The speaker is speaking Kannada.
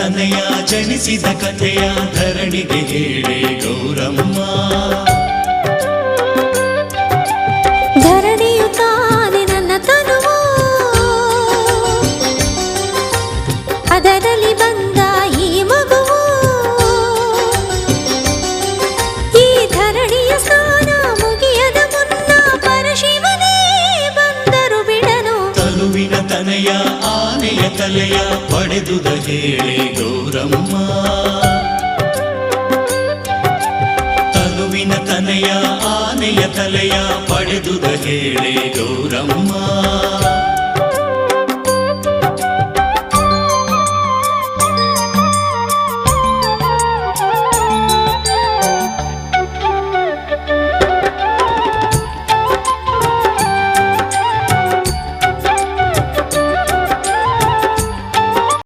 ತನಯ ಜನಿಸಿದ ಕಥೆಯ ಧರಣಿಗೆ ಹೇಳೆ ಗೌರಮ್ಮ. ಧರಣಿಯು ತಾನೆ ನನ್ನ ತನುವು, ಅದರಲ್ಲಿ ಬಂದ ಈ ಮಗುವು. ಈ ಧರಣಿಯ ಸ್ನಾನ ಮುಗಿಯದ ಮುನ್ನ ಪರಶಿವನೇ ಬಂದರು ಬಿಡನು. ತನುವಿನ ತನಯ ಆನೆಯ ತಲೆಯ ಪಡೆದುದ ಹೇಳೆ ಗೌರಮ್ಮ. ತನುವಿನ ತನಯ ಆನೆಯ ತಲೆಯ ಪಡೆದುದ ಹೇಳೆ ಗೌರಮ್ಮ.